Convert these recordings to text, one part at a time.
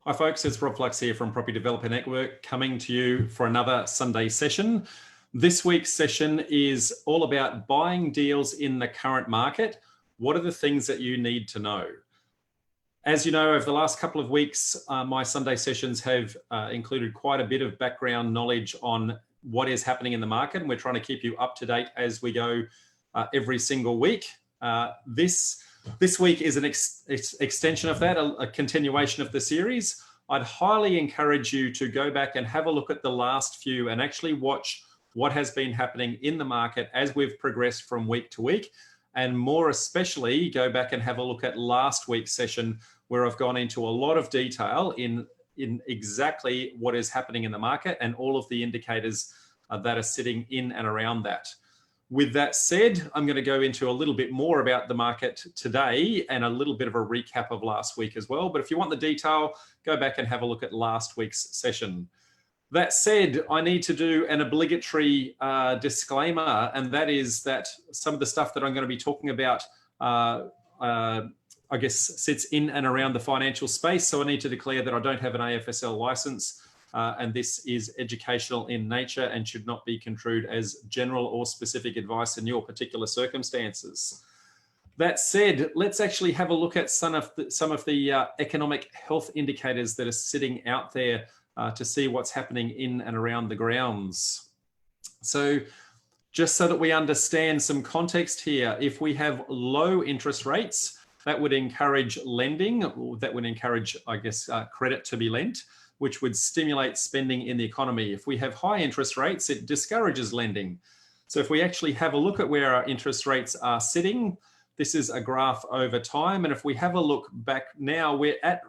Hi folks, it's Rob Flux here from Property Developer Network coming to you for another Sunday session. This week's session is all about buying deals in the current market. What are the things that you need to know? As you know, over the last couple of weeks, my Sunday sessions have included quite a bit of background knowledge on what is happening in the market, and we're trying to keep you up to date as we go every single week. This week is an extension of that, a continuation of the series. I'd highly encourage you to go back and have a look at the last few and actually watch what has been happening in the market as we've progressed from week to week. And more especially, go back and have a look at last week's session where I've gone into a lot of detail in exactly what is happening in the market and all of the indicators that are sitting in and around that. With that said, I'm going to go into a little bit more about the market today and a little bit of a recap of last week as well. But if you want the detail, go back and have a look at last week's session. That said, I need to do an obligatory disclaimer, and that is that some of the stuff that I'm going to be talking about, I guess, sits in and around the financial space. So I need to declare that I don't have an AFSL license. And this is educational in nature and should not be construed as general or specific advice in your particular circumstances. That said, let's actually have a look at some of the economic health indicators that are sitting out there to see what's happening in and around the grounds. So just so that we understand some context here, if we have low interest rates, that would encourage lending, that would encourage, I guess, credit to be lent, which would stimulate spending in the economy. If we have high interest rates, it discourages lending. So if we actually have a look at where our interest rates are sitting, this is a graph over time. And if we have a look back now, we're at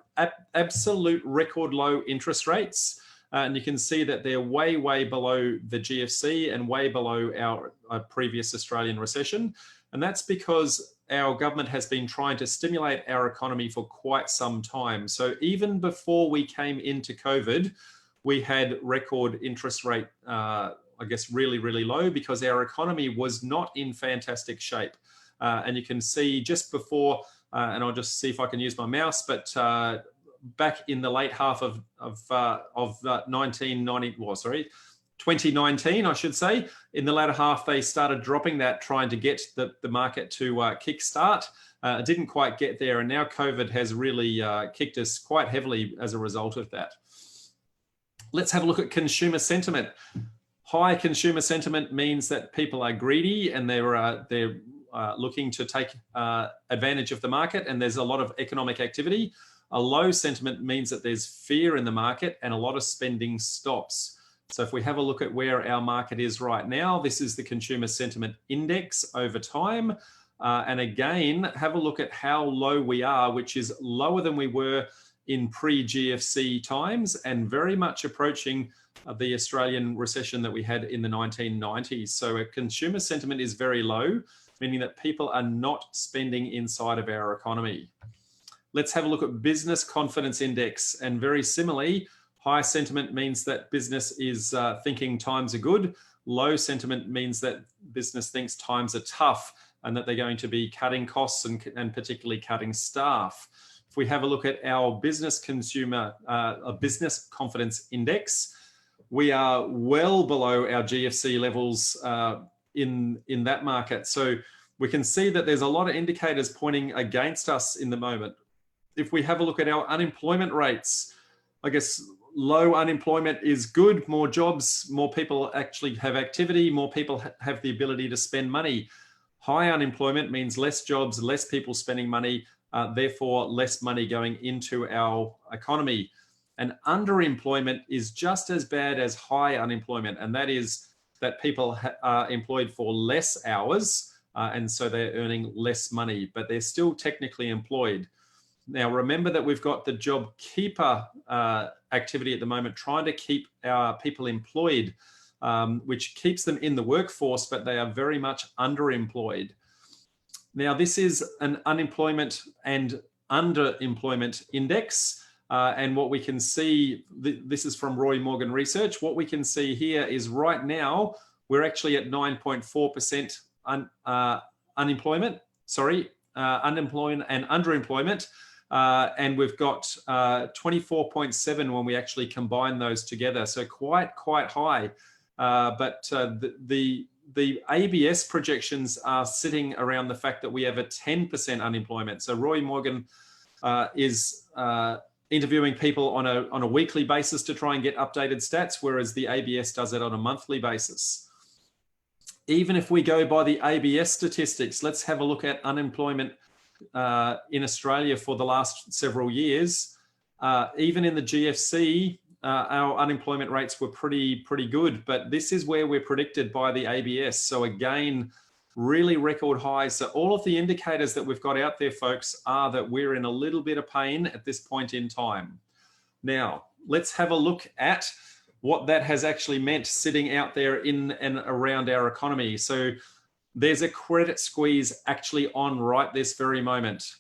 absolute record low interest rates. And you can see that they're way, way below the GFC and way below our previous Australian recession. And that's because our government has been trying to stimulate our economy for quite some time. So even before we came into COVID, we had record interest rate, I guess, really, really low because our economy was not in fantastic shape. And you can see just before, and I'll just see if I can use my mouse, but back in the late half of 2019, I should say, in the latter half, they started dropping that, trying to get the market to kickstart. It didn't quite get there, and now COVID has really kicked us quite heavily as a result of that. Let's have a look at consumer sentiment. High consumer sentiment means that people are greedy and they're looking to take advantage of the market, and there's a lot of economic activity. A low sentiment means that there's fear in the market and a lot of spending stops. So if we have a look at where our market is right now, this is the consumer sentiment index over time. And again, have a look at how low we are, which is lower than we were in pre-GFC times and very much approaching the Australian recession that we had in the 1990s. So a consumer sentiment is very low, meaning that people are not spending inside of our economy. Let's have a look at business confidence index, and very similarly, high sentiment means that business is thinking times are good. Low sentiment means that business thinks times are tough and that they're going to be cutting costs and particularly cutting staff. If we have a look at our business business confidence index, we are well below our GFC levels in that market. So we can see that there's a lot of indicators pointing against us in the moment. If we have a look at our unemployment rates, I guess low unemployment is good. More jobs, more people actually have activity, more people have the ability to spend money. High unemployment means less jobs, less people spending money, therefore less money going into our economy. And underemployment is just as bad as high unemployment, and that is that people are employed for less hours, and so they're earning less money, but they're still technically employed. Now, remember that we've got the job keeper activity at the moment, trying to keep our people employed, which keeps them in the workforce, but they are very much underemployed. Now, this is an unemployment and underemployment index. And what we can see, this is from Roy Morgan Research. What we can see here is right now, we're actually at 9.4% unemployment and underemployment. and we've got 24.7 when we actually combine those together. So quite high. But the ABS projections are sitting around the fact that we have a 10% unemployment. So Roy Morgan is interviewing people on a weekly basis to try and get updated stats, whereas the ABS does it on a monthly basis. Even if we go by the ABS statistics, let's have a look at unemployment in Australia for the last several years. Even in the GFC, our unemployment rates were pretty good, but this is where we're predicted by the ABS. So again, really record highs. So all of the indicators that we've got out there, folks, are that we're in a little bit of pain at this point in time. Now, let's have a look at what that has actually meant sitting out there in and around our economy. So there's a credit squeeze actually on right this very moment.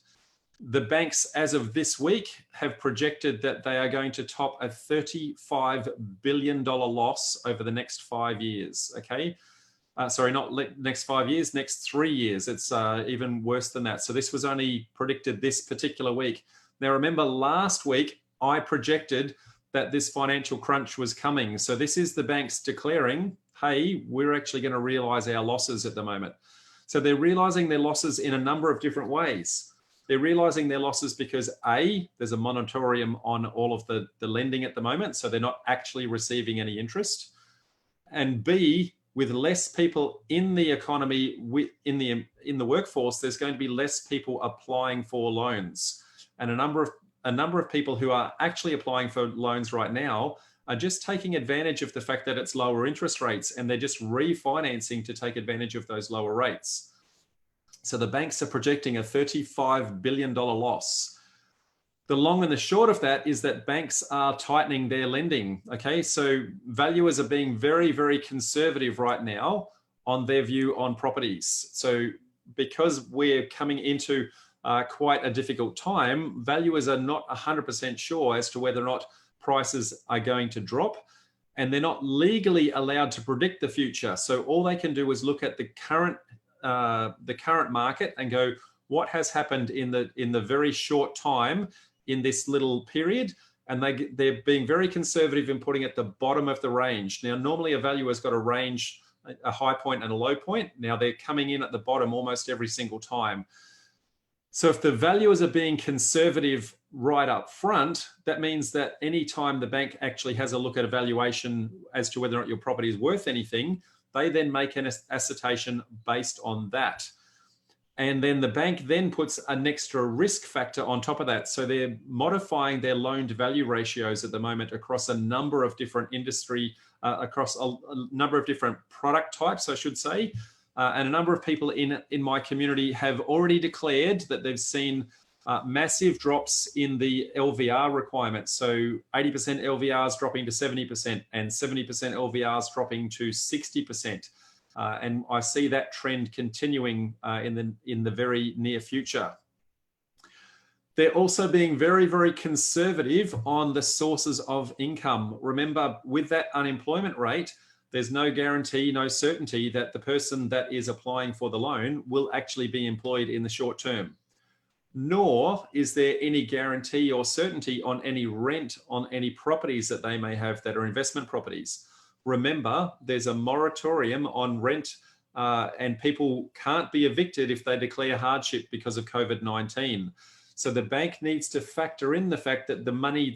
The banks, as of this week, have projected that they are going to top a $35 billion loss over the next 5 years, okay? Sorry, not next 5 years, next 3 years. It's even worse than that. So this was only predicted this particular week. Now, remember last week, I projected that this financial crunch was coming. So this is the banks declaring, hey, we're actually going to realize our losses at the moment. So they're realizing their losses in a number of different ways. They're realizing their losses because A, there's a moratorium on all of the lending at the moment, so they're not actually receiving any interest. And B, with less people in the economy, in the workforce, there's going to be less people applying for loans. And a number of people who are actually applying for loans right now are just taking advantage of the fact that it's lower interest rates, and they're just refinancing to take advantage of those lower rates. So the banks are projecting a $35 billion loss. The long and the short of that is that banks are tightening their lending. Okay, so valuers are being very conservative right now on their view on properties. So because we're coming into quite a difficult time, valuers are not 100% sure as to whether or not prices are going to drop, and they're not legally allowed to predict the future. So all they can do is look at the current market and go, what has happened in the very short time in this little period, and they're being very conservative in putting at the bottom of the range. Now, normally a valuer's got a range, a high point and a low point. Now they're coming in at the bottom almost every single time. So if the valuers are being conservative right up front, that means that anytime the bank actually has a look at a valuation as to whether or not your property is worth anything, they then make an assertion based on that. And then the bank then puts an extra risk factor on top of that. So they're modifying their loan to value ratios at the moment across a number of different industry, across a number of different product types, I should say. And a number of people in my community have already declared that they've seen massive drops in the LVR requirements. So 80% LVRs dropping to 70% and 70% LVRs dropping to 60%. And I see that trend continuing in the very near future. They're also being very conservative on the sources of income. Remember, with that unemployment rate, there's no guarantee, no certainty that the person that is applying for the loan will actually be employed in the short term. Nor is there any guarantee or certainty on any rent on any properties that they may have that are investment properties. Remember, there's a moratorium on rent and people can't be evicted if they declare hardship because of COVID-19. So the bank needs to factor in the fact that the money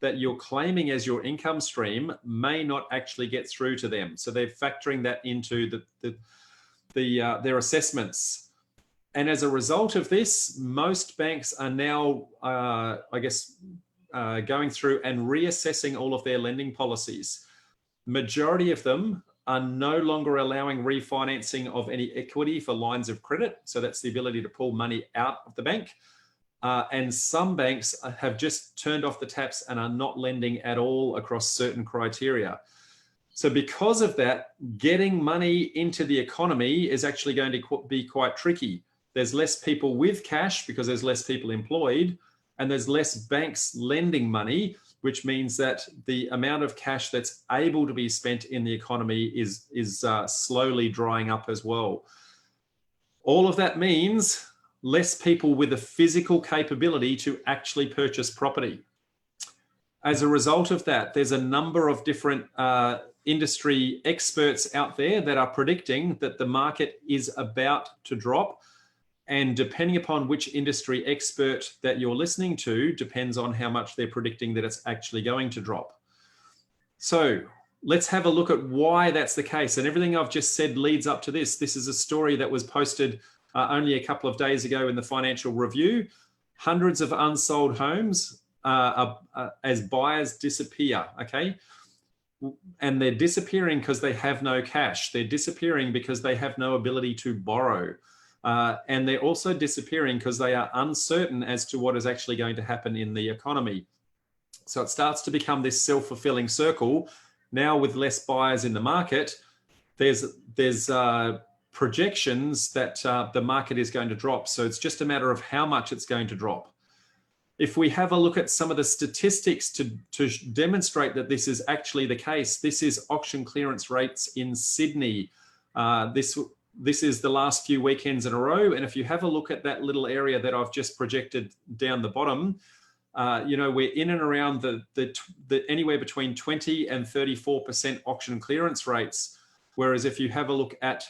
that you're claiming as your income stream may not actually get through to them. So they're factoring that into their assessments. And as a result of this, most banks are now, going through and reassessing all of their lending policies. Majority of them are no longer allowing refinancing of any equity for lines of credit. So that's the ability to pull money out of the bank. And some banks have just turned off the taps and are not lending at all across certain criteria. So because of that, getting money into the economy is actually going to be quite tricky. There's less people with cash because there's less people employed, and there's less banks lending money, which means that the amount of cash that's able to be spent in the economy is slowly drying up as well. All of that means less people with the physical capability to actually purchase property. As a result of that, there's a number of different industry experts out there that are predicting that the market is about to drop. And depending upon which industry expert that you're listening to, depends on how much they're predicting that it's actually going to drop. So let's have a look at why that's the case. And everything I've just said leads up to this. This is a story that was posted only a couple of days ago in the Financial Review. Hundreds of unsold homes as buyers disappear, okay? And they're disappearing because they have no cash. They're disappearing because they have no ability to borrow. And they're also disappearing because they are uncertain as to what is actually going to happen in the economy. So it starts to become this self-fulfilling circle. Now with less buyers in the market, there's projections that the market is going to drop. So it's just a matter of how much it's going to drop. If we have a look at some of the statistics to demonstrate that this is actually the case, this is auction clearance rates in Sydney. This is the last few weekends in a row. And if you have a look at that little area that I've just projected down the bottom, we're in and around the anywhere between 20 and 34% auction clearance rates. Whereas if you have a look at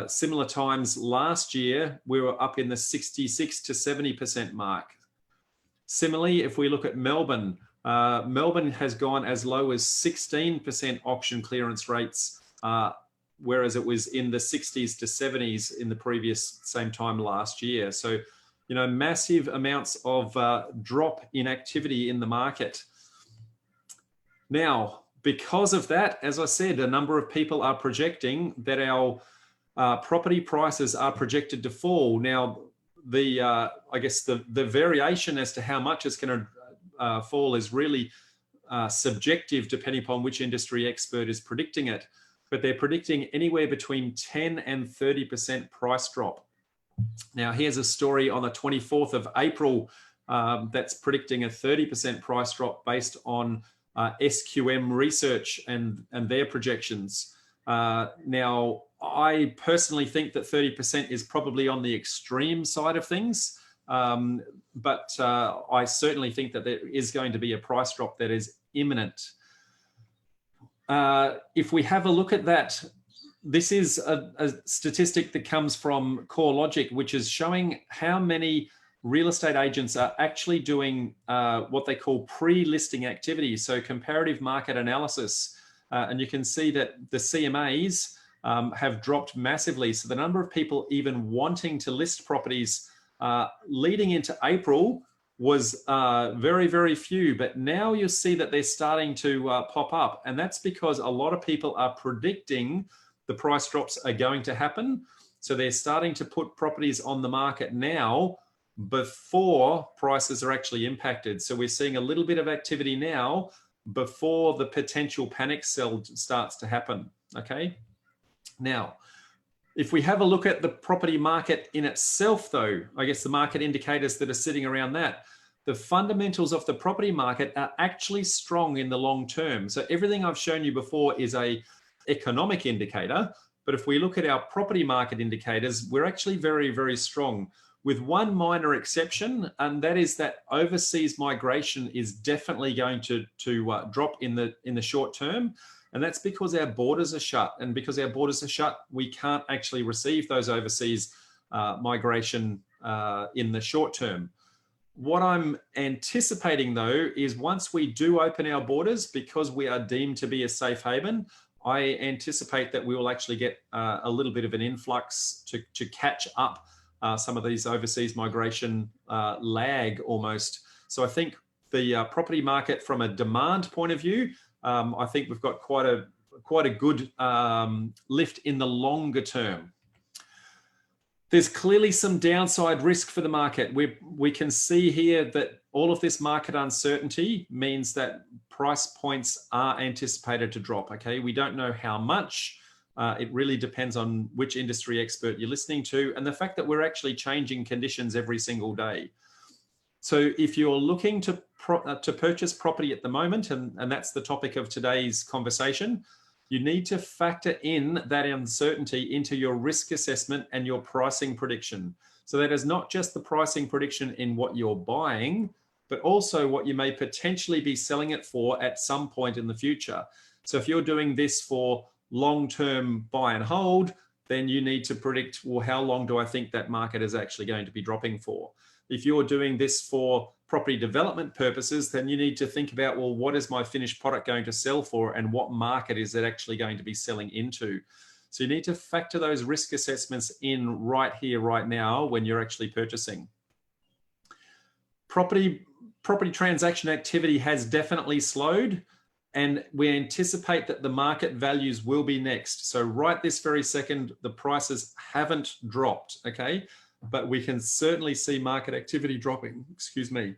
similar times last year, we were up in the 66 to 70% mark. Similarly, if we look at Melbourne, Melbourne has gone as low as 16% auction clearance rates, whereas it was in the 60s to 70s in the previous same time last year. So, massive amounts of drop in activity in the market. Now, because of that, as I said, a number of people are projecting that our property prices are projected to fall. Now, I guess the variation as to how much it's going to fall is really subjective depending upon which industry expert is predicting it. But they're predicting anywhere between 10 and 30% price drop. Now, here's a story on the 24th of April that's predicting a 30% price drop based on SQM research and their projections. Now, I personally think that 30% is probably on the extreme side of things, but I certainly think that there is going to be a price drop that is imminent. If we have a look at that, this is a statistic that comes from CoreLogic, which is showing how many real estate agents are actually doing what they call pre-listing activity, so comparative market analysis. And you can see that the CMAs have dropped massively. So the number of people even wanting to list properties leading into April was very, very few. But now you'll see that they're starting to pop up. And that's because a lot of people are predicting the price drops are going to happen. So they're starting to put properties on the market now before prices are actually impacted. So we're seeing a little bit of activity now before the potential panic sell starts to happen, okay? Now, if we have a look at the property market in itself though, I guess the market indicators that are sitting around that, the fundamentals of the property market are actually strong in the long term. So everything I've shown you before is a economic indicator, but if we look at our property market indicators, we're actually very, very strong, with one minor exception, and that is that overseas migration is definitely going to drop in the short term. And that's because our borders are shut. And because our borders are shut, we can't actually receive those overseas migration in the short term. What I'm anticipating though, is once we do open our borders, because we are deemed to be a safe haven, I anticipate that we will actually get a little bit of an influx to catch up some of these overseas migration lag almost. So I think the property market from a demand point of view, I think we've got quite a good lift in the longer term. There's clearly some downside risk for the market. We can see here that all of this market uncertainty means that price points are anticipated to drop, okay? We don't know how much. It really depends on which industry expert you're listening to and the fact that we're actually changing conditions every single day. So if you're looking to purchase property at the moment, and that's the topic of today's conversation, you need to factor in that uncertainty into your risk assessment and your pricing prediction. So that is not just the pricing prediction in what you're buying, but also what you may potentially be selling it for at some point in the future. So if you're doing this for long-term buy and hold, then you need to predict, well, how long do I think that market is actually going to be dropping for? If you're doing this for property development purposes, then you need to think about, well, what is my finished product going to sell for and what market is it actually going to be selling into? So you need to factor those risk assessments in right here, right now, when you're actually purchasing. Property transaction activity has definitely slowed, and we anticipate that the market values will be next. So right this very second, the prices haven't dropped, okay? But we can certainly see market activity dropping, excuse me.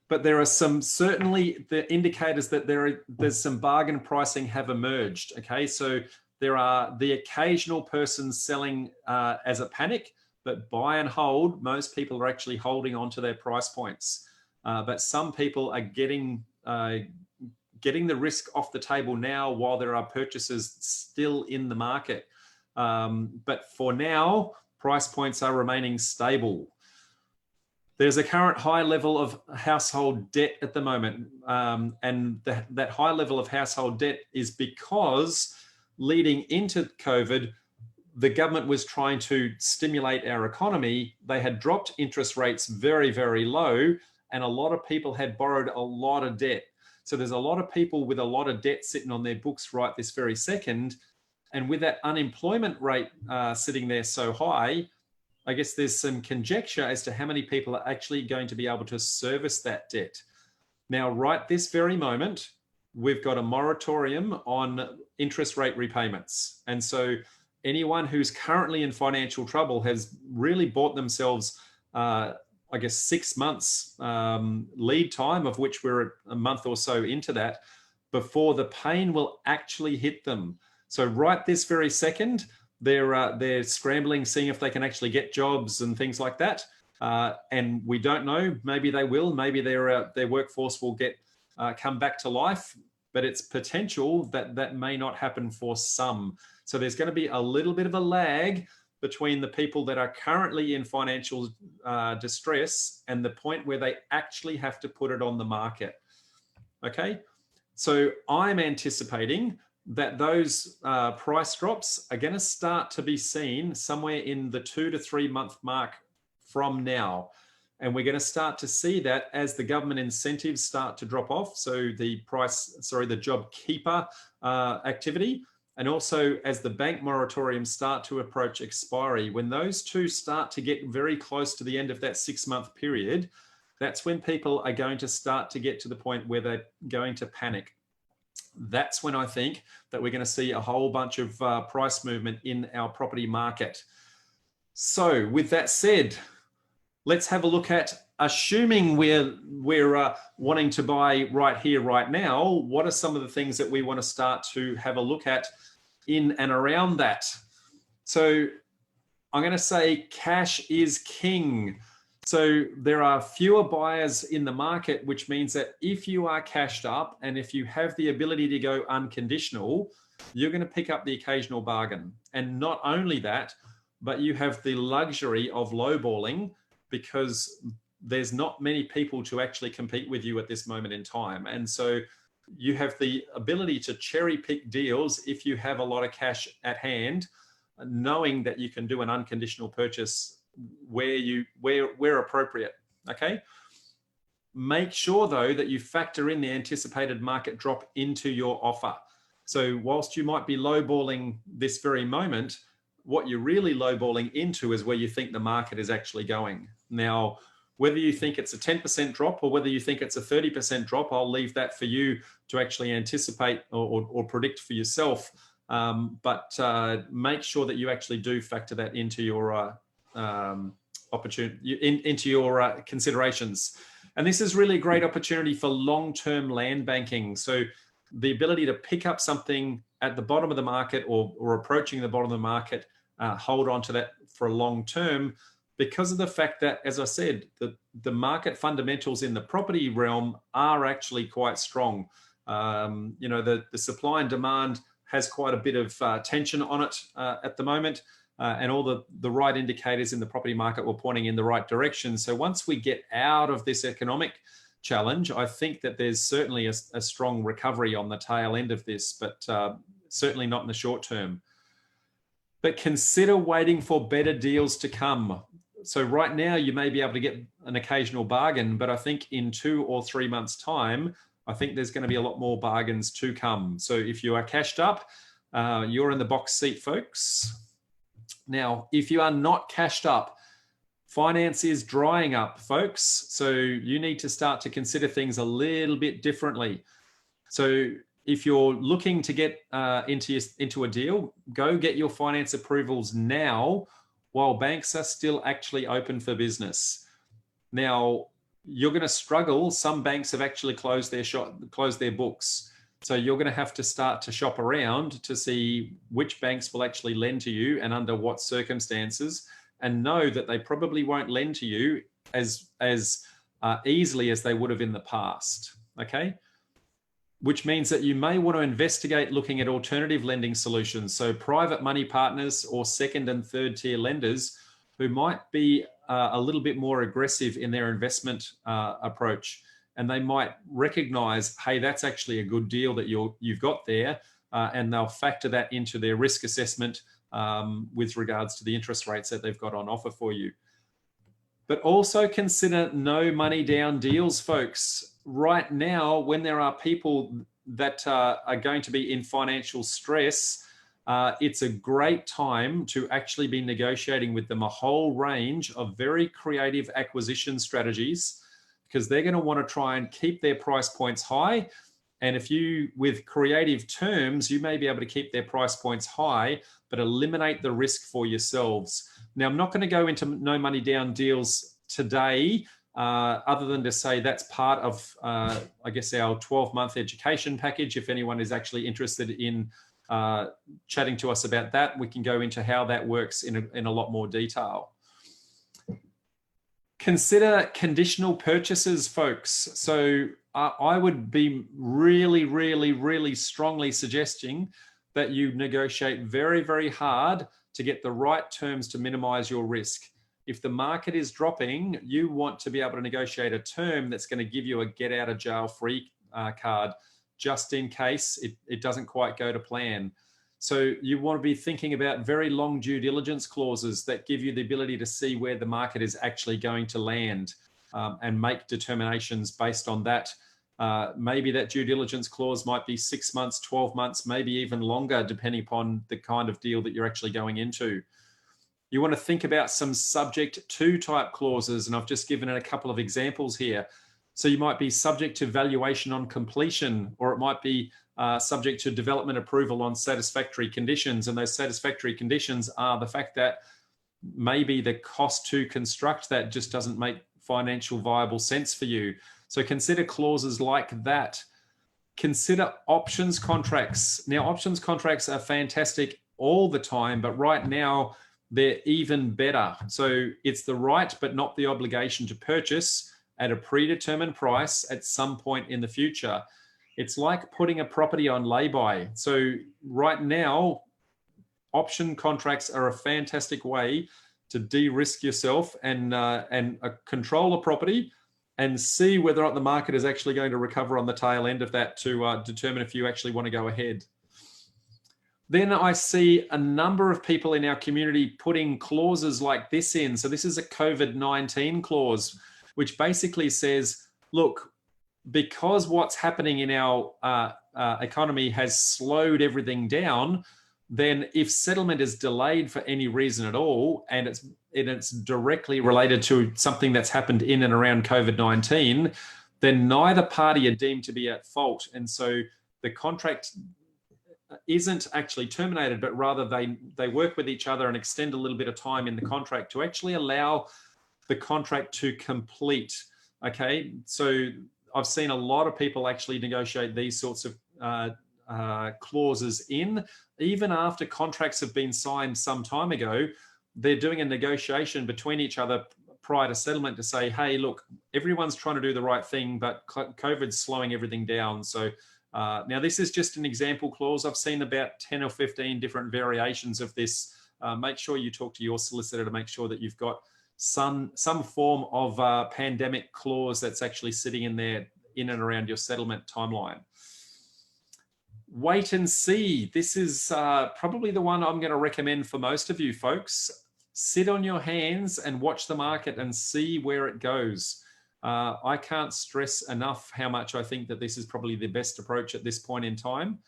But there are certainly the indicators that there's some bargain pricing have emerged, okay? So there are the occasional person selling as a panic, but buy and hold, most people are actually holding on to their price points. But some people are getting the risk off the table now while there are purchases still in the market. But for now, price points are remaining stable. There's a current high level of household debt at the moment. And that high level of household debt is because leading into COVID, the government was trying to stimulate our economy. They had dropped interest rates very, very low, and a lot of people had borrowed a lot of debt. So there's a lot of people with a lot of debt sitting on their books right this very second. And with that unemployment rate sitting there so high, I guess there's some conjecture as to how many people are actually going to be able to service that debt. Now, right this very moment, we've got a moratorium on interest rate repayments. And so anyone who's currently in financial trouble has really bought themselves, I guess, 6 months lead time, of which we're a month or so into that, before the pain will actually hit them. So right this very second, they're scrambling, seeing if they can actually get jobs and things like that. And we don't know, maybe they will, maybe their workforce will come back to life, but it's potential that that may not happen for some. So there's going to be a little bit of a lag between the people that are currently in financial distress and the point where they actually have to put it on the market. Okay, so I'm anticipating that those price drops are going to start to be seen somewhere in the 2 to 3 month mark from now. And we're going to start to see that as the government incentives start to drop off. So the job keeper activity, and also as the bank moratoriums start to approach expiry, when those two start to get very close to the end of that 6 month period, that's when people are going to start to get to the point where they're going to panic. That's when I think that we're going to see a whole bunch of price movement in our property market. So with that said, let's have a look at, assuming we're wanting to buy right here, right now, what are some of the things that we want to start to have a look at in and around that? So I'm going to say cash is king. So there are fewer buyers in the market, which means that if you are cashed up and if you have the ability to go unconditional, you're going to pick up the occasional bargain. And not only that, but you have the luxury of lowballing, because there's not many people to actually compete with you at this moment in time. And so you have the ability to cherry pick deals if you have a lot of cash at hand, knowing that you can do an unconditional purchase where appropriate, okay? Make sure though that you factor in the anticipated market drop into your offer. So whilst you might be lowballing this very moment, what you're really lowballing into is where you think the market is actually going. Now, whether you think it's a 10% drop or whether you think it's a 30% drop, I'll leave that for you to actually anticipate or predict for yourself. But make sure that you actually do factor that into your into your considerations. And this is really a great opportunity for long-term land banking. So the ability to pick up something at the bottom of the market or approaching the bottom of the market, hold on to that for a long term, because of the fact that, as I said, the market fundamentals in the property realm are actually quite strong. You know, the supply and demand has quite a bit of tension on it at the moment. and all the right indicators in the property market were pointing in the right direction. So once we get out of this economic challenge, I think that there's certainly a strong recovery on the tail end of this, but certainly not in the short term. But consider waiting for better deals to come. So right now you may be able to get an occasional bargain, but I think in 2 or 3 months' time, I think there's going to be a lot more bargains to come. So if you are cashed up, you're in the box seat, folks. Now, if you are not cashed up, finance is drying up, folks. So you need to start to consider things a little bit differently. So if you're looking to get into a deal, go get your finance approvals now while banks are still actually open for business. Now, you're going to struggle. Some banks have actually closed their books. So you're going to have to start to shop around to see which banks will actually lend to you and under what circumstances, and know that they probably won't lend to you as easily as they would have in the past, okay? Which means that you may want to investigate looking at alternative lending solutions. So private money partners or second and third tier lenders who might be a little bit more aggressive in their investment approach. And they might recognize, hey, that's actually a good deal that you've got there. And they'll factor that into their risk assessment with regards to the interest rates that they've got on offer for you. But also consider no money down deals, folks. Right now, when there are people that are going to be in financial stress, it's a great time to actually be negotiating with them a whole range of very creative acquisition strategies, because they're going to want to try and keep their price points high. And if you, with creative terms, you may be able to keep their price points high, but eliminate the risk for yourselves. Now, I'm not going to go into no money down deals today, other than to say that's part of, I guess, our 12-month education package. If anyone is actually interested in chatting to us about that, we can go into how that works in a lot more detail. Consider conditional purchases, folks. So I would be really, really, really strongly suggesting that you negotiate very, very hard to get the right terms to minimize your risk. If the market is dropping, you want to be able to negotiate a term that's going to give you a get out of jail free card, just in case it doesn't quite go to plan. So you want to be thinking about very long due diligence clauses that give you the ability to see where the market is actually going to land and make determinations based on that. Maybe that due diligence clause might be 6 months, 12 months, maybe even longer, depending upon the kind of deal that you're actually going into. You want to think about some subject to type clauses, and I've just given it a couple of examples here. So you might be subject to valuation on completion, or it might be subject to development approval on satisfactory conditions. And those satisfactory conditions are the fact that maybe the cost to construct that just doesn't make financial viable sense for you. So consider clauses like that. Consider options contracts. Now, options contracts are fantastic all the time, but right now they're even better. So it's the right, but not the obligation to purchase at a predetermined price at some point in the future. It's like putting a property on lay-by. So right now, option contracts are a fantastic way to de-risk yourself and control a property and see whether or not the market is actually going to recover on the tail end of that to determine if you actually want to go ahead. Then I see a number of people in our community putting clauses like this in. So this is a COVID-19 clause, which basically says, look, because what's happening in our economy has slowed everything down, then if settlement is delayed for any reason at all, and it's directly related to something that's happened in and around COVID-19, then neither party are deemed to be at fault. And so the contract isn't actually terminated, but rather they work with each other and extend a little bit of time in the contract to actually allow the contract to complete. Okay, so I've seen a lot of people actually negotiate these sorts of clauses in, even after contracts have been signed some time ago. They're doing a negotiation between each other prior to settlement to say, hey, look, everyone's trying to do the right thing, but COVID's slowing everything down. So now this is just an example clause. I've seen about 10 or 15 different variations of this make sure you talk to your solicitor to make sure that you've got some form of pandemic clause that's actually sitting in there in and around your settlement timeline. Wait and see. This is probably the one I'm going to recommend for most of you folks. Sit on your hands and watch the market and see where it goes. I can't stress enough how much I think that this is probably the best approach at this point in time.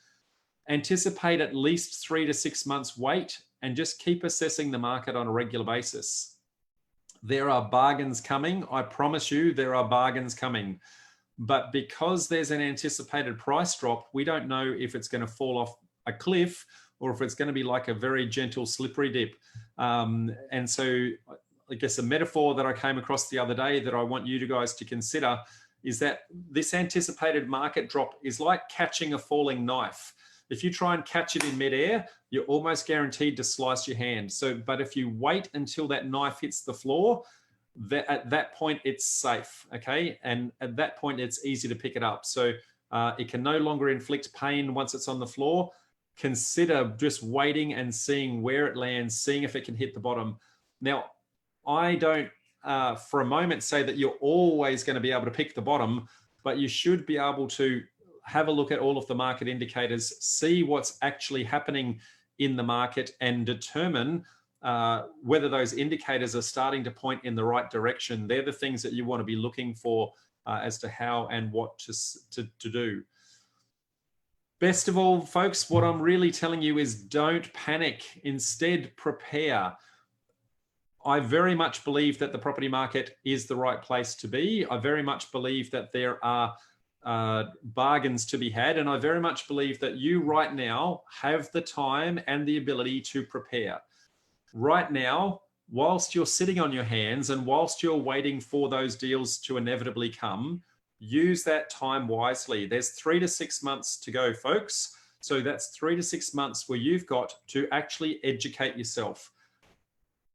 Anticipate at least 3 to 6 months wait and just keep assessing the market on a regular basis. There are bargains coming. I promise you there are bargains coming. But because there's an anticipated price drop, we don't know if it's going to fall off a cliff or if it's going to be like a very gentle slippery dip. And so I guess a metaphor that I came across the other day that I want you guys to consider is that this anticipated market drop is like catching a falling knife. If you try and catch it in midair, you're almost guaranteed to slice your hand. But if you wait until that knife hits the floor, at that point it's safe, okay? And at that point it's easy to pick it up. So it can no longer inflict pain once it's on the floor. Consider just waiting and seeing where it lands, seeing if it can hit the bottom. Now, I don't for a moment say that you're always going to be able to pick the bottom, but you should be able to have a look at all of the market indicators, see what's actually happening in the market, and determine whether those indicators are starting to point in the right direction. They're the things that you want to be looking for as to how and what to do. Best of all, folks, what I'm really telling you is don't panic. Instead, prepare. I very much believe that the property market is the right place to be. I very much believe that there are bargains to be had. And I very much believe that you right now have the time and the ability to prepare. Right now, whilst you're sitting on your hands and whilst you're waiting for those deals to inevitably come, use that time wisely. There's 3 to 6 months to go, folks. So that's 3 to 6 months where you've got to actually educate yourself.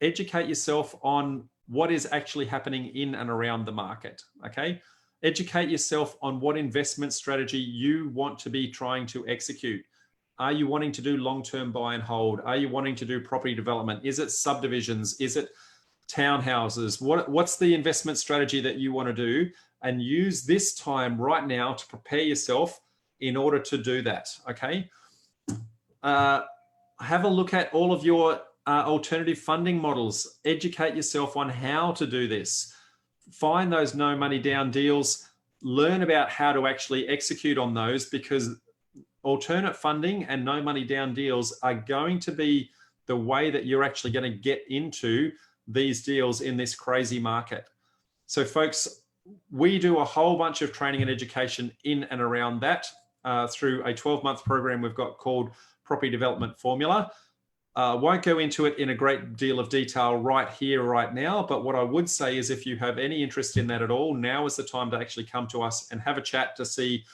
Educate yourself on what is actually happening in and around the market, okay? Educate yourself on what investment strategy you want to be trying to execute. Are you wanting to do long-term buy and hold? Are you wanting to do property development? Is it subdivisions? Is it townhouses? What's the investment strategy that you want to do? And use this time right now to prepare yourself in order to do that, okay? Have a look at all of your alternative funding models. Educate yourself on how to do this. Find those no money down deals. Learn about how to actually execute on those, because alternate funding and no money down deals are going to be the way that you're actually going to get into these deals in this crazy market. So folks, we do a whole bunch of training and education in and around that through a 12-month program we've got called Property Development Formula. Won't go into it in a great deal of detail right here, right now, but what I would say is if you have any interest in that at all, now is the time to actually come to us and have a chat to see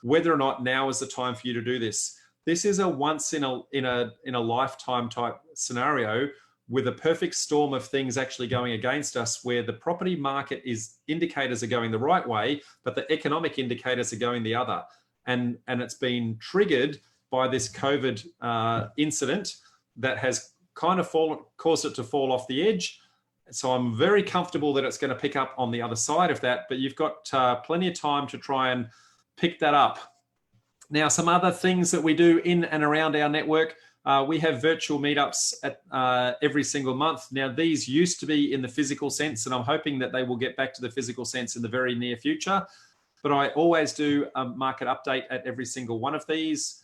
whether or not now is the time for you to do this. This is a once in a lifetime type scenario with a perfect storm of things actually going against us, where the property market indicators are going the right way, but the economic indicators are going the other. And it's been triggered by this COVID incident that has kind of caused it to fall off the edge. So I'm very comfortable that it's going to pick up on the other side of that, but you've got plenty of time to try and pick that up. Now, some other things that we do in and around our network, we have virtual meetups at every single month. Now, these used to be in the physical sense, and I'm hoping that they will get back to the physical sense in the very near future. But I always do a market update at every single one of these.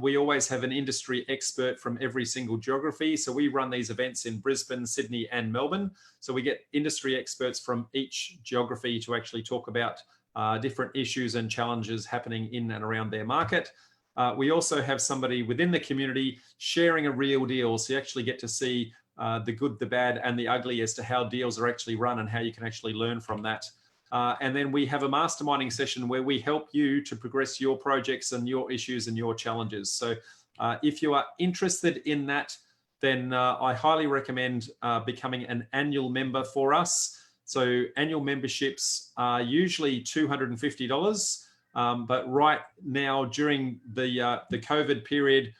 We always have an industry expert from every single geography. So we run these events in Brisbane, Sydney, and Melbourne. So we get industry experts from each geography to actually talk about different issues and challenges happening in and around their market. We also have somebody within the community sharing a real deal. So you actually get to see the good, the bad, and the ugly as to how deals are actually run and how you can actually learn from that. And then we have a masterminding session where we help you to progress your projects and your issues and your challenges. So if you are interested in that, then I highly recommend becoming an annual member for us. So annual memberships are usually $250, but right now during the COVID period,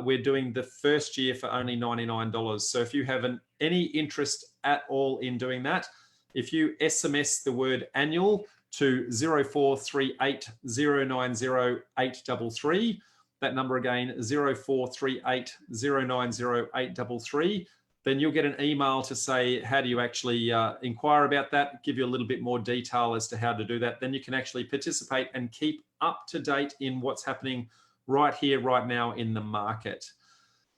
we're doing the first year for only $99. So if you have any interest at all in doing that, if you SMS the word annual to 0438090833, that number again, 0438090833, then you'll get an email to say, how do you actually inquire about that, give you a little bit more detail as to how to do that. Then you can actually participate and keep up to date in what's happening right here, right now in the market.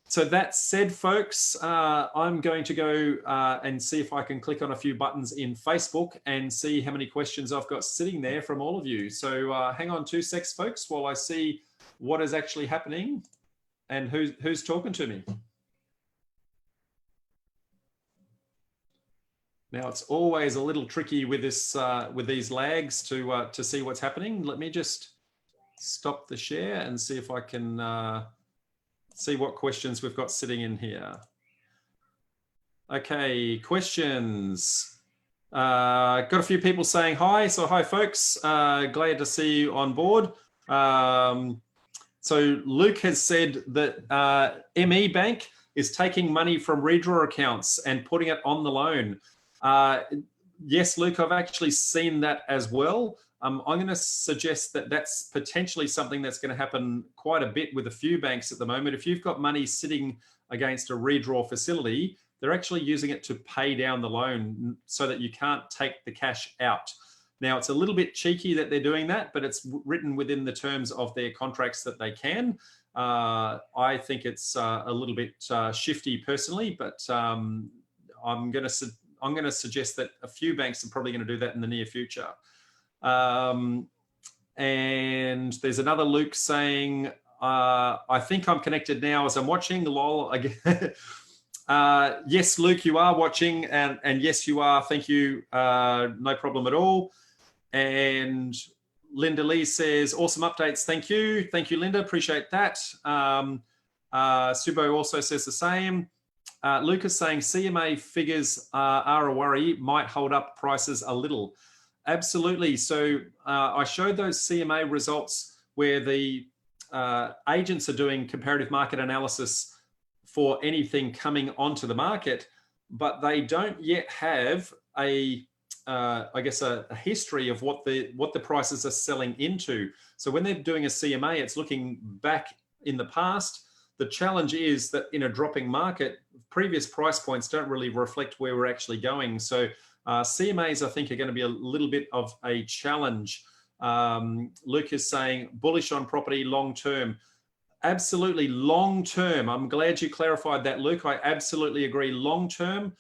So that said, folks, I'm going to go and see if I can click on a few buttons in Facebook and see how many questions I've got sitting there from all of you. So hang on 2 secs, folks, while I see what is actually happening and who's talking to me. Now, it's always a little tricky with this with these lags to see what's happening. Let me just stop the share and see if I can see what questions we've got sitting in here. Okay, questions. Got a few people saying hi. So hi, folks. Glad to see you on board. So Luke has said that ME Bank is taking money from redraw accounts and putting it on the loan. Yes, Luke, I've actually seen that as well. I'm going to suggest that that's potentially something that's going to happen quite a bit with a few banks at the moment. If you've got money sitting against a redraw facility, they're actually using it to pay down the loan so that you can't take the cash out. Now, it's a little bit cheeky that they're doing that, but it's written within the terms of their contracts that they can. I think it's a little bit shifty personally, but I'm going to suggest that a few banks are probably going to do that in the near future. And there's another Luke saying, I think I'm connected now as I'm watching. Lol again. Yes, Luke, you are watching, and yes, you are. Thank you. No problem at all. And Linda Lee says, awesome updates. Thank you. Thank you, Linda. Appreciate that. Subo also says the same. Luke is saying CMA figures are a worry, might hold up prices a little. Absolutely. So I showed those CMA results where the agents are doing comparative market analysis for anything coming onto the market, but they don't yet have I guess a history of what the prices are selling into. So when they're doing a CMA, it's looking back in the past. The challenge is that in a dropping market, previous price points don't really reflect where we're actually going. So CMAs, I think, are going to be a little bit of a challenge. Luke is saying bullish on property long term. Absolutely long term. I'm glad you clarified that, Luke. I absolutely agree. Long term,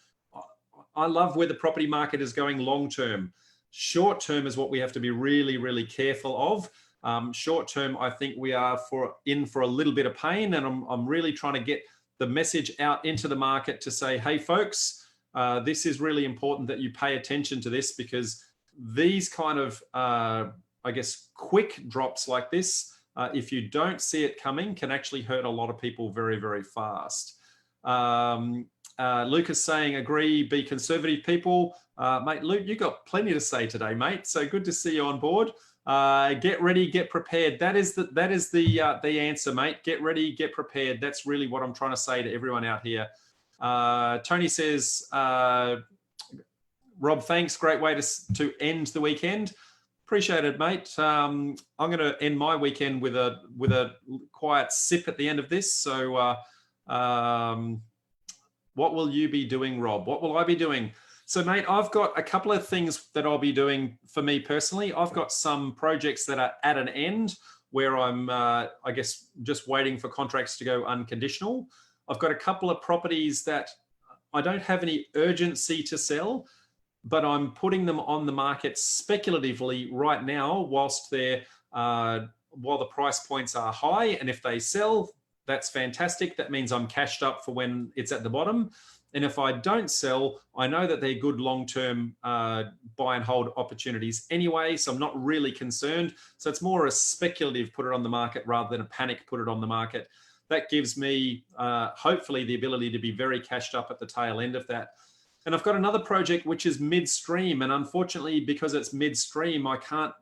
I love where the property market is going long term. Short term is what we have to be really, really careful of. Short term, I think we are in for a little bit of pain, and I'm really trying to get the message out into the market to say, hey, folks, this is really important that you pay attention to this, because these kind of, I guess, quick drops like this, if you don't see it coming, can actually hurt a lot of people very, very fast. Luke is saying, agree, be conservative, people. Mate, Luke, you've got plenty to say today, mate. So good to see you on board. Get ready, get prepared. That is the answer, mate. Get ready, get prepared. That's really what I'm trying to say to everyone out here. Tony says, Rob, thanks. Great way to end the weekend. Appreciate it, mate. I'm going to end my weekend with a quiet sip at the end of this. So what will you be doing, Rob? What will I be doing? So, mate, I've got a couple of things that I'll be doing for me personally. I've got some projects that are at an end where I'm, I guess, just waiting for contracts to go unconditional. I've got a couple of properties that I don't have any urgency to sell, but I'm putting them on the market speculatively right now whilst while the price points are high. And if they sell, that's fantastic. That means I'm cashed up for when it's at the bottom. And if I don't sell, I know that they're good long-term buy and hold opportunities anyway, so I'm not really concerned. So it's more a speculative put it on the market rather than a panic put it on the market. That gives me, hopefully, the ability to be very cashed up at the tail end of that. And I've got another project which is midstream, and unfortunately, because it's midstream, I can't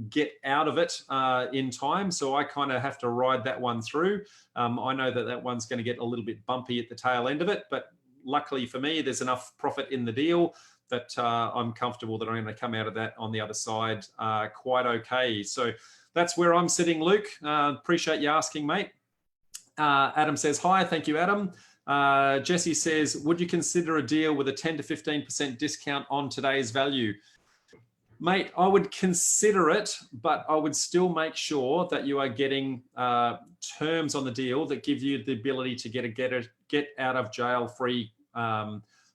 get out of it in time, so I kind of have to ride that one through. I know that one's going to get a little bit bumpy at the tail end of it, but luckily for me, there's enough profit in the deal that I'm comfortable that I'm going to come out of that on the other side quite okay. So that's where I'm sitting, Luke. Appreciate you asking, mate. Adam says, hi, thank you, Adam. Jesse says, would you consider a deal with a 10 to 15% discount on today's value? Mate, I would consider it, but I would still make sure that you are getting terms on the deal that give you the ability to get out of jail free.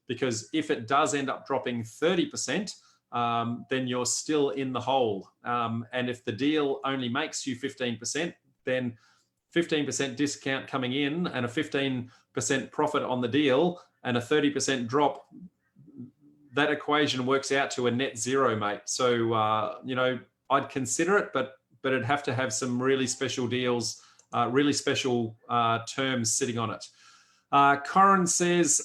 Because if it does end up dropping 30%, then you're still in the hole. And if the deal only makes you 15%, then 15% discount coming in and a 15% profit on the deal and a 30% drop, that equation works out to a net zero, mate. So, you know, I'd consider it, but it'd have to have some really special deals, really special terms sitting on it. Corin says,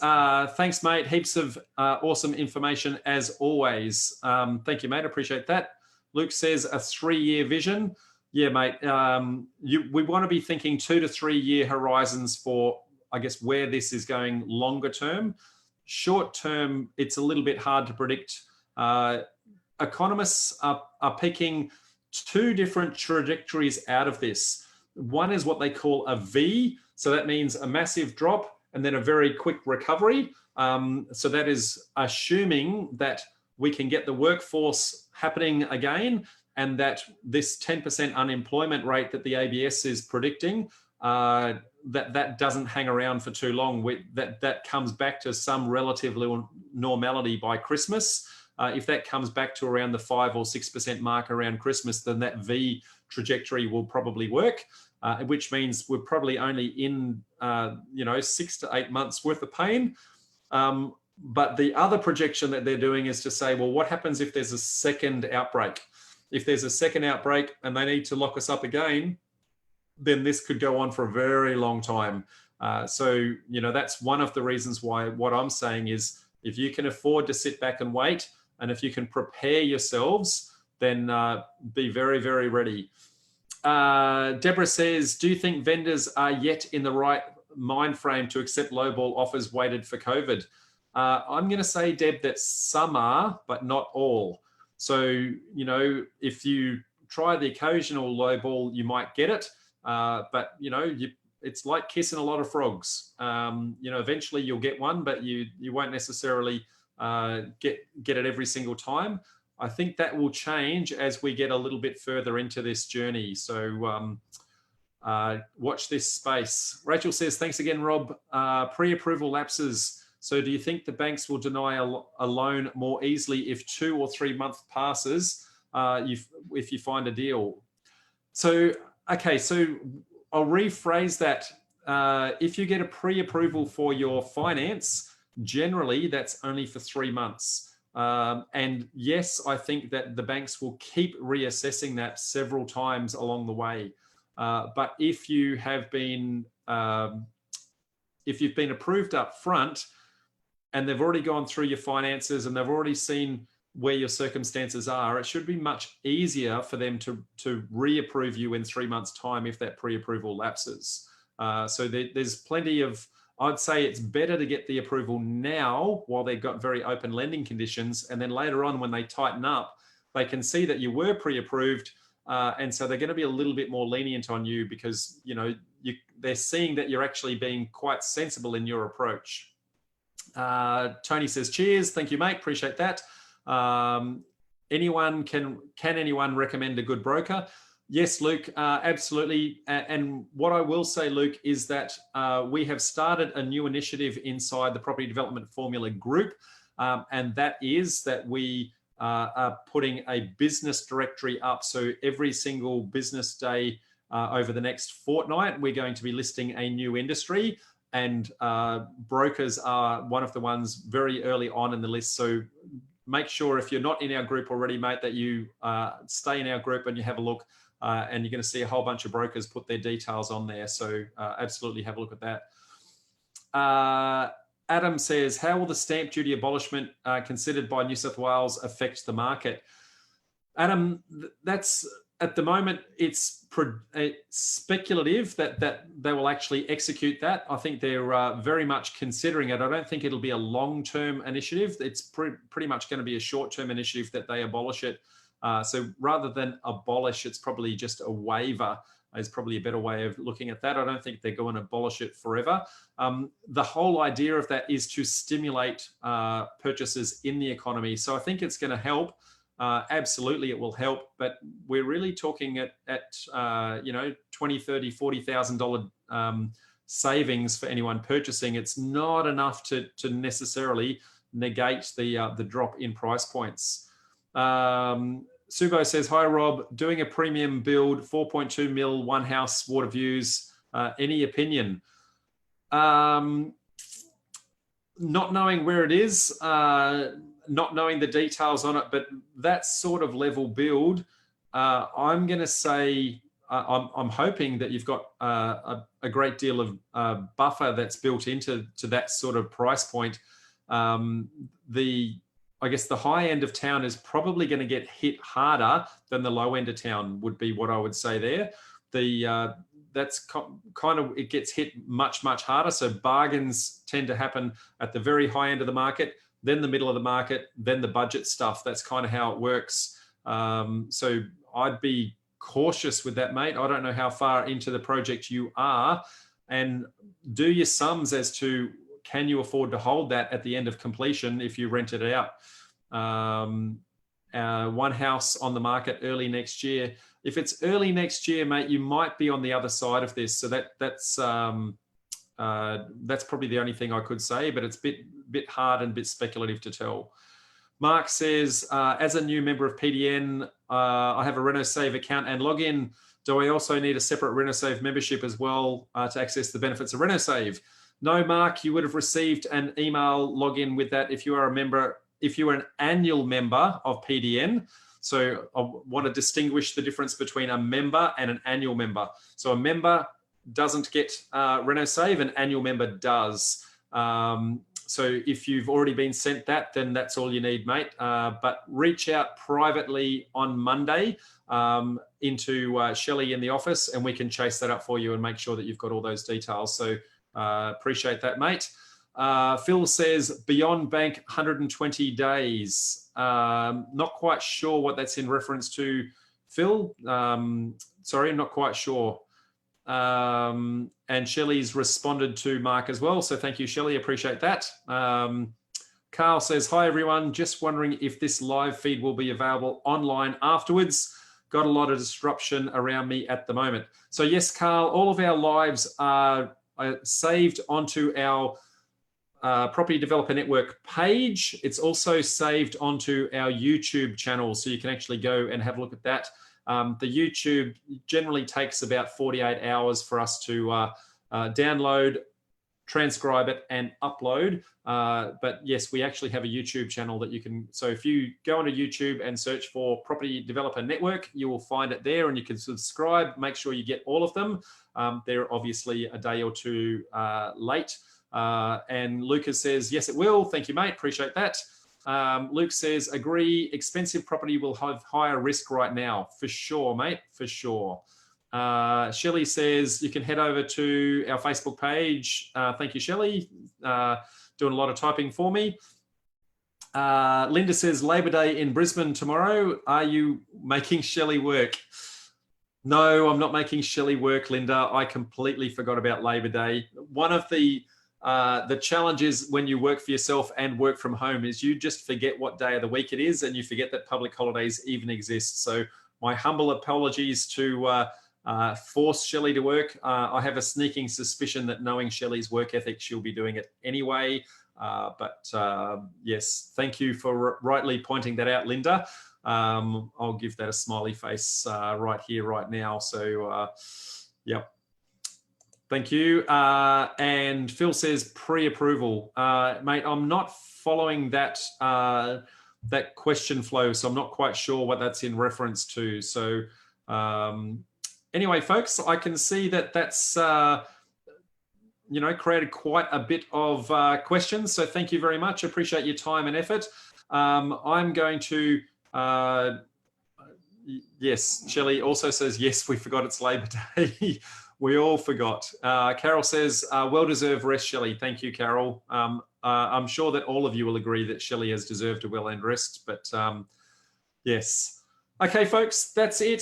thanks, mate. Heaps of awesome information as always. Thank you, mate. Appreciate that. Luke says a 3-year vision. Yeah, mate. We want to be thinking 2 to 3 year horizons for, I guess, where this is going longer term. Short term, it's a little bit hard to predict. Economists are picking 2 different trajectories out of this. One is what they call a V. So that means a massive drop and then a very quick recovery. So that is assuming that we can get the workforce happening again and that this 10% unemployment rate that the ABS is predicting, that doesn't hang around for too long. That comes back to some relative normality by Christmas. If that comes back to around the 5 or 6% mark around Christmas, then that V trajectory will probably work. Which means we're probably only in, 6 to 8 months worth of pain. But the other projection that they're doing is to say, well, what happens if there's a second outbreak? If there's a second outbreak and they need to lock us up again, then this could go on for a very long time. So, that's one of the reasons why what I'm saying is if you can afford to sit back and wait, and if you can prepare yourselves, then be very, very ready. Deborah says, do you think vendors are yet in the right mind frame to accept lowball offers weighted for COVID? I'm going to say, Deb, that some are, but not all. So, if you try the occasional lowball, you might get it. But, it's like kissing a lot of frogs. Eventually you'll get one, but you won't necessarily get it every single time. I think that will change as we get a little bit further into this journey. So watch this space. Rachel says, thanks again, Rob. Pre-approval lapses. So do you think the banks will deny a loan more easily if 2 or 3 months passes if you find a deal? So, okay, so I'll rephrase that. If you get a pre-approval for your finance, generally that's only for 3 months. And yes, I think that the banks will keep reassessing that several times along the way. But if you have been, if you've been approved up front and they've already gone through your finances and they've already seen where your circumstances are, it should be much easier for them to reapprove you in 3 months' time if that pre-approval lapses. So there's plenty of, I'd say it's better to get the approval now while they've got very open lending conditions. And then later on, when they tighten up, they can see that you were pre-approved. And so they're going to be a little bit more lenient on you because, they're seeing that you're actually being quite sensible in your approach. Tony says, cheers. Thank you, mate. Appreciate that. Can anyone recommend a good broker? Yes, Luke, absolutely. And what I will say, Luke, is that we have started a new initiative inside the Property Development Formula Group. And that is that we are putting a business directory up. So every single business day over the next fortnight, we're going to be listing a new industry. And brokers are one of the ones very early on in the list. So make sure if you're not in our group already, mate, that you stay in our group and you have a look. And you're going to see a whole bunch of brokers put their details on there. So absolutely have a look at that. Adam says, how will the stamp duty abolishment considered by New South Wales affect the market? Adam, that's at the moment, it's speculative that they will actually execute that. I think they're very much considering it. I don't think it'll be a long-term initiative. It's pretty much going to be a short-term initiative that they abolish it. So rather than abolish, it's probably just a waiver is probably a better way of looking at that. I don't think they're going to abolish it forever. The whole idea of that is to stimulate purchases in the economy. So I think it's going to help. Absolutely, it will help, but we're really talking at you know, $20,000, $30,000, $40,000 savings for anyone purchasing. It's not enough to necessarily negate the drop in price points. Subo says, hi Rob, doing a premium build, 4.2 mil, one house, water views. Any opinion? Not knowing where it is. Not knowing the details on it, but that sort of level build, I'm going to say, I'm hoping that you've got a great deal of buffer that's built into that sort of price point. I guess the high end of town is probably going to get hit harder than the low end of town would be what I would say there. That's kind of, it gets hit much harder. So bargains tend to happen at the very high end of the market, then the middle of the market, then the budget stuff. That's kind of how it works. So I'd be cautious with that, mate. I don't know how far into the project you are, and do your sums as to, can you afford to hold that at the end of completion if you rented it out? One house on the market early next year. If it's early next year, mate, you might be on the other side of this. So that's probably the only thing I could say, but it's a bit hard and a bit speculative to tell. Mark says, as a new member of PDN, I have a RenoSave account and login. Do I also need a separate RenoSave membership as well to access the benefits of RenoSave? No, Mark, you would have received an email login with that if you are a member, if you are an annual member of PDN. So I want to distinguish the difference between a member and an annual member. So a member doesn't get RenoSave, an annual member does. So if you've already been sent that, then that's all you need, mate. But reach out privately on Monday into Shelley in the office, and we can chase that up for you and make sure that you've got all those details. So appreciate that, mate. Phil says, beyond bank 120 days. Not quite sure what that's in reference to, Phil. Sorry, I'm not quite sure. And Shelley's responded to Mark as well. So thank you, Shelley. Appreciate that. Carl says, hi, everyone. Just wondering if this live feed will be available online afterwards. Got a lot of disruption around me at the moment. So yes, Carl, all of our lives are saved onto our Property Developer Network page. It's also saved onto our YouTube channel, so you can actually go and have a look at that. The YouTube generally takes about 48 hours for us to download, transcribe it, and upload. But yes, we actually have a YouTube channel that you can, so if you go onto YouTube and search for Property Developer Network, you will find it there, and you can subscribe, make sure you get all of them. They're obviously a day or two late. And Lucas says, yes, it will. Thank you, mate. Appreciate that. Luke says, agree, expensive property will have higher risk right now. For sure, mate, for sure. Shelley says, you can head over to our Facebook page. Thank you, Shelley. Doing a lot of typing for me. Linda says, Labor Day in Brisbane tomorrow. Are you making Shelley work? No, I'm not making Shelley work, Linda. I completely forgot about Labor Day. One of the challenges when you work for yourself and work from home is you just forget what day of the week it is, and you forget that public holidays even exist. So my humble apologies to force Shelley to work. I have a sneaking suspicion that, knowing Shelley's work ethic, she'll be doing it anyway. But yes, thank you for rightly pointing that out, Linda. I'll give that a smiley face right here, right now. So yep. Thank you. And Phil says pre-approval. Mate, I'm not following that that question flow, so I'm not quite sure what that's in reference to. So anyway, folks, I can see that that's you know, created quite a bit of questions. So thank you very much. Appreciate your time and effort. I'm going to Yes, Shelley also says, yes, we forgot it's Labor Day. We all forgot. Carol says, well-deserved rest, Shelley. Thank you, Carol. I'm sure that all of you will agree that Shelley has deserved a well-earned rest, but yes. Okay, folks, that's it.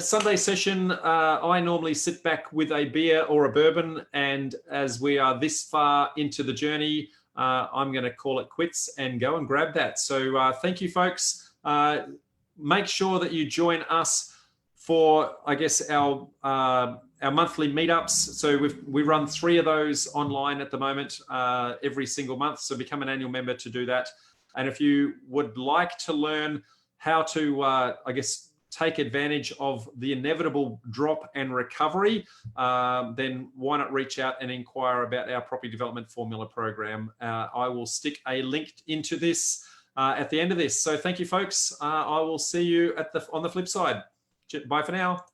Sunday session, I normally sit back with a beer or a bourbon, and as we are this far into the journey, I'm going to call it quits and go and grab that. So thank you, folks. Make sure that you join us for, I guess, our monthly meetups. So we run 3 of those online at the moment, every single month. So become an annual member to do that. And if you would like to learn how to, I guess, take advantage of the inevitable drop and recovery, then why not reach out and inquire about our property development formula program. I will stick a link into this at the end of this. So thank you, folks. I will see you on the flip side. Bye for now.